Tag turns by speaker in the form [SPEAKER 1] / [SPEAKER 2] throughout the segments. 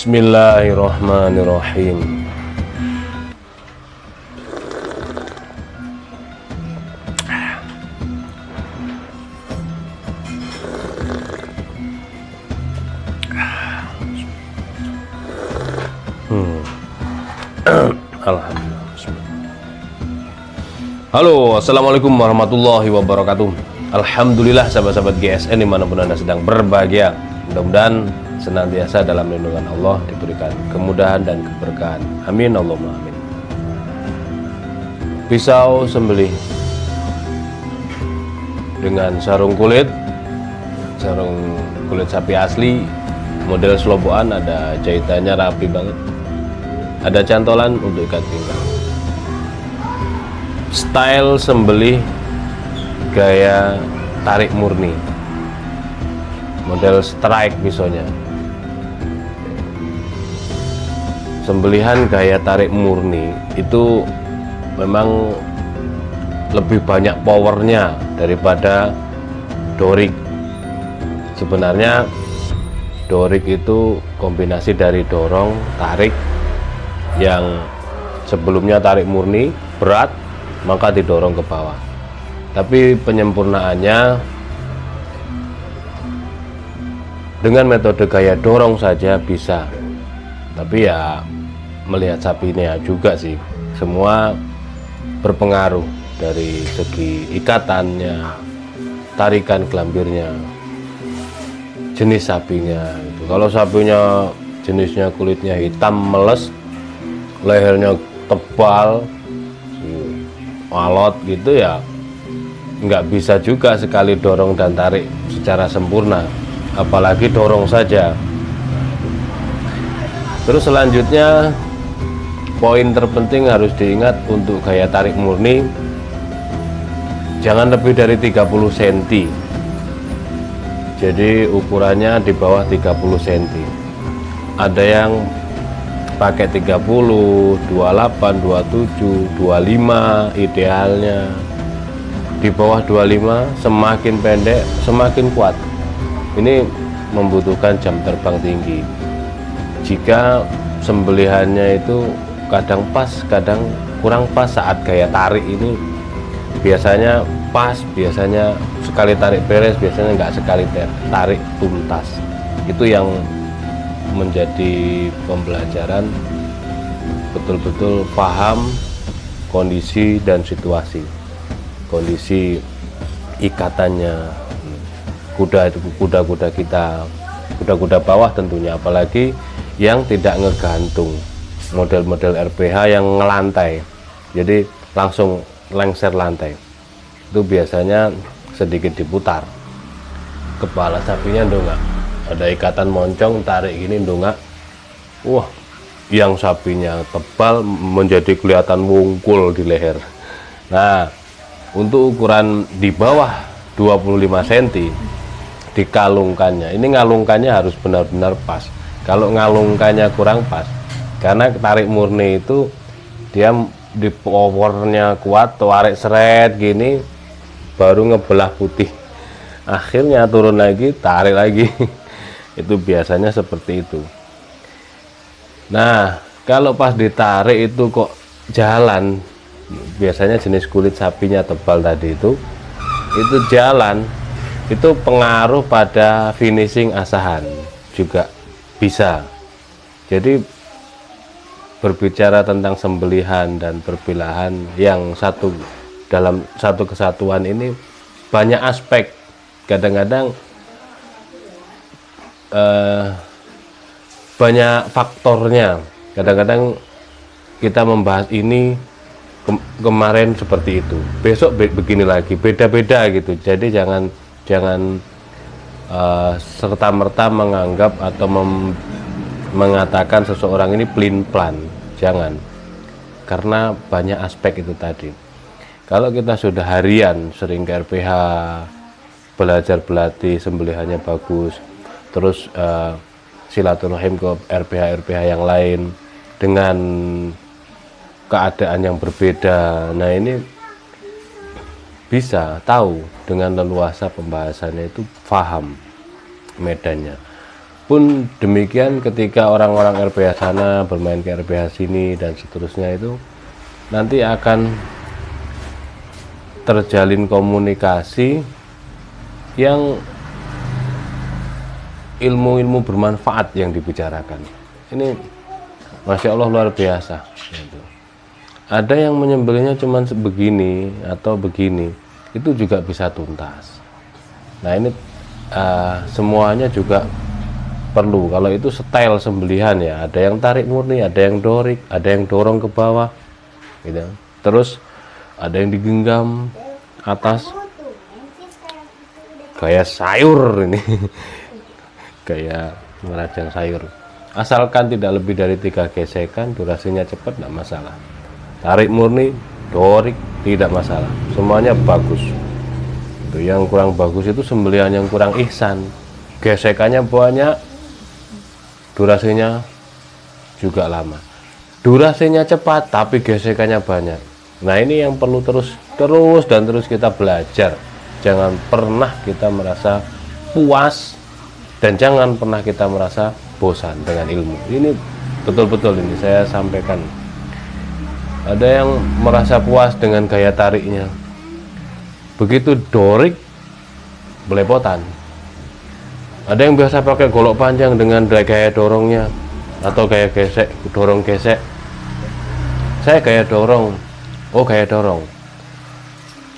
[SPEAKER 1] Bismillahirrahmanirrahim. Alhamdulillah. Halo, assalamualaikum warahmatullahi wabarakatuh. Alhamdulillah sahabat-sahabat GSN dimanapun Anda sedang berbahagia. Mudah-mudahan senantiasa dalam lindungan Allah, diberikan kemudahan dan keberkahan. Amin Allahumma amin. Pisau sembelih dengan sarung kulit sapi asli, model selobokan, ada jahitannya rapi banget, ada cantolan untuk ikat pinggang. Style sembelih gaya tarik murni, model strike pisaunya. Sembelihan gaya tarik murni itu memang lebih banyak powernya daripada dorik. Sebenarnya dorik itu kombinasi dari dorong, tarik, yang sebelumnya tarik murni berat maka didorong ke bawah, tapi penyempurnaannya dengan metode gaya dorong saja bisa. Tapi ya melihat sapinya juga sih, semua berpengaruh dari segi ikatannya, tarikan gelambirnya, jenis sapinya gitu. Kalau sapinya jenisnya kulitnya hitam meles, lehernya tebal, alot gitu ya, nggak bisa juga sekali dorong dan tarik secara sempurna, apalagi dorong saja. Terus selanjutnya poin terpenting harus diingat untuk gaya tarik murni, jangan lebih dari 30 cm. Jadi ukurannya di bawah 30 cm. Ada yang pakai 30, 28, 27, 25 idealnya. Di bawah 25 semakin pendek semakin kuat. Ini membutuhkan jam terbang tinggi. Jika sembelihannya itu kadang pas, kadang kurang pas saat gaya tarik ini, biasanya pas, biasanya sekali tarik beres, biasanya nggak sekali tarik tuntas. Itu yang menjadi pembelajaran, betul-betul paham kondisi dan situasi, kondisi ikatannya kuda-kuda kita, kuda-kuda bawah tentunya, apalagi yang tidak ngegantung, model-model RPH yang ngelantai, jadi langsung lengser lantai, itu biasanya sedikit diputar, kepala sapinya ndongak, ada ikatan moncong, tarik gini ndongak, wah, yang sapinya tebal menjadi kelihatan wungkul di leher. Nah, untuk ukuran di bawah 25 cm dikalungkannya, ini ngalungkannya harus benar-benar pas. Kalau ngalungkannya kurang pas, karena tarik murni itu dia di powernya kuat, tarik seret gini baru ngebelah putih, akhirnya turun lagi, tarik lagi. Itu biasanya seperti itu. Nah, kalau pas ditarik itu kok jalan, biasanya jenis kulit sapinya tebal tadi itu jalan, itu pengaruh pada finishing asahan juga bisa. Jadi berbicara tentang sembelihan dan perpilahan yang satu dalam satu kesatuan ini banyak aspek. Kadang-kadang banyak faktornya. Kadang-kadang kita membahas ini kemarin seperti itu, besok begini lagi, beda-beda gitu. Jadi jangan serta-merta menganggap atau mengatakan seseorang ini pelin-pelan, jangan, karena banyak aspek itu tadi. Kalau kita sudah harian sering ke RPH, belajar berlatih sembelihannya bagus, terus silaturahim ke RPH yang lain dengan keadaan yang berbeda, nah ini bisa tahu dengan leluasa pembahasannya, itu paham medannya. Pun demikian ketika orang-orang RPH sana bermain ke RPH sini dan seterusnya, itu nanti akan terjalin komunikasi yang ilmu-ilmu bermanfaat yang dibicarakan. Ini Masya Allah luar biasa gitu. Ada yang menyembelihnya cuma begini atau begini, itu juga bisa tuntas. Nah ini semuanya juga perlu. Kalau itu style sembelihan ya, ada yang tarik murni, ada yang dorik, ada yang dorong ke bawah gitu. Terus ada yang digenggam atas kayak sayur ini kayak merajang sayur. Asalkan tidak lebih dari 3 gesekan, durasinya cepat, tidak masalah. Tarik murni, dorik, tidak masalah, semuanya bagus. Itu yang kurang bagus itu sembelihan yang kurang ihsan, gesekannya banyak, durasinya juga lama. Durasinya cepat tapi gesekannya banyak. Nah ini yang perlu terus kita belajar. Jangan pernah kita merasa puas dan jangan pernah kita merasa bosan dengan ilmu. Ini betul-betul ini saya sampaikan. Ada yang merasa puas dengan gaya tariknya, begitu dorik belepotan. Ada yang biasa pakai golok panjang dengan gaya dorongnya atau gaya gesek, dorong gesek. Saya gaya dorong. Oh gaya dorong,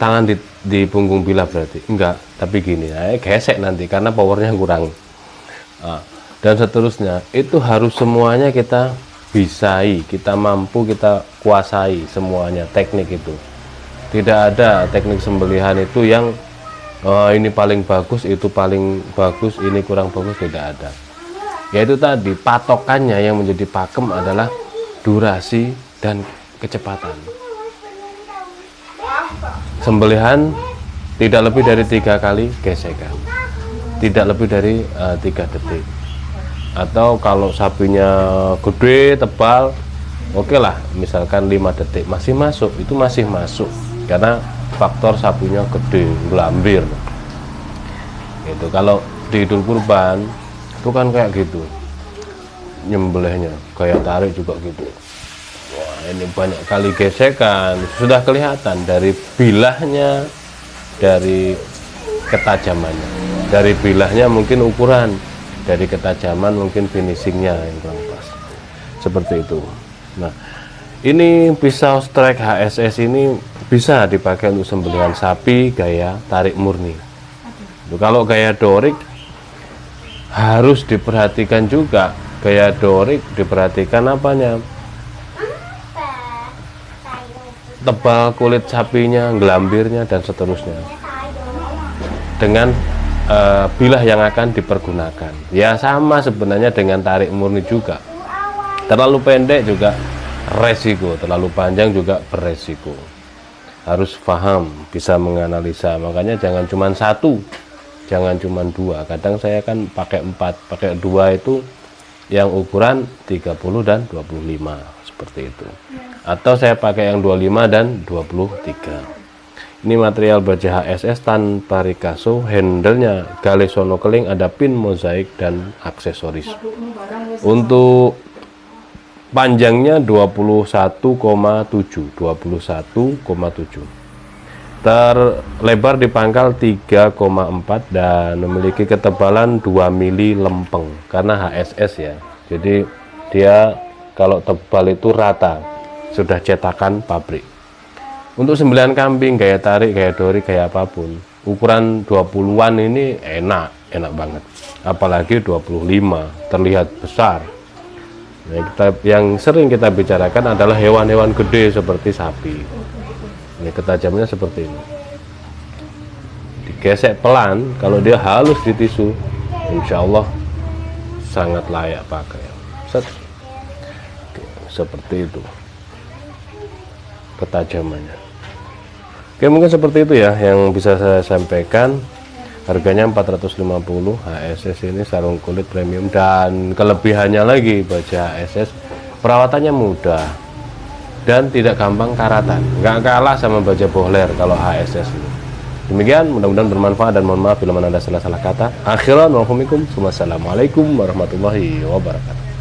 [SPEAKER 1] tangan di punggung bilah berarti enggak, tapi gini, gesek nanti karena powernya kurang. Dan seterusnya, itu harus semuanya kita bisai, kita mampu, kita kuasai semuanya teknik itu. Tidak ada teknik sembelihan itu yang ini paling bagus, itu paling bagus, ini kurang bagus, tidak ada. Yaitu tadi patokannya yang menjadi pakem adalah durasi dan kecepatan. Sembelihan tidak lebih dari 3 kali gesekan, tidak lebih dari 3 detik. Atau kalau sapinya gede, tebal, oke lah, misalkan 5 detik masih masuk, itu masih masuk karena faktor sapinya gede, gelambir gitu. Kalau di Idul Kurban itu kan kayak gitu nyembelihnya, kayak tarik juga gitu. Wah ini banyak kali gesekan, sudah kelihatan dari bilahnya, dari ketajamannya. Dari bilahnya mungkin ukuran, dari ketajaman mungkin finishingnya yang kurang pas, seperti itu. Nah ini pisau strike HSS ini bisa dipakai untuk sembelihan sapi gaya tarik murni. Kalau gaya dorik harus diperhatikan juga, gaya dorik diperhatikan apanya, tebal kulit sapinya, gelambirnya dan seterusnya, dengan bilah yang akan dipergunakan. Ya sama sebenarnya dengan tarik murni juga. Terlalu pendek juga resiko, terlalu panjang juga beresiko. Harus paham, bisa menganalisa. Makanya jangan cuma 1, jangan cuma 2. Kadang saya kan pakai 4, pakai 2 itu yang ukuran 30 dan 25 seperti itu. Atau saya pakai yang 25 dan 23. Ini material baja HSS tanpa Ricasso, handlenya gale sono keling, ada pin mozaik dan aksesoris. Untuk panjangnya 21,7, terlebar di pangkal 3,4 dan memiliki ketebalan 2 mili lempeng karena HSS ya. Jadi dia kalau tebal itu rata, sudah cetakan pabrik. Untuk 9 kambing, gaya tarik, gaya dori, gaya apapun, ukuran 20-an ini enak banget. Apalagi 25, terlihat besar. Nah, yang sering kita bicarakan adalah hewan-hewan gede seperti sapi. Ini ketajamannya seperti ini. Digesek pelan, kalau dia halus di tisu, insya Allah sangat layak pakai. Set. Seperti itu ketajamannya. Oke, mungkin seperti itu ya yang bisa saya sampaikan. Harganya 450 HSS ini sarung kulit premium, dan kelebihannya lagi baja HSS perawatannya mudah dan tidak gampang karatan, nggak kalah sama baja bohler kalau HSS ini. Demikian, mudah-mudahan bermanfaat, dan mohon maaf bila mana ada salah-salah kata. Akhiran wa humikum, wassalamualaikum warahmatullahi wabarakatuh.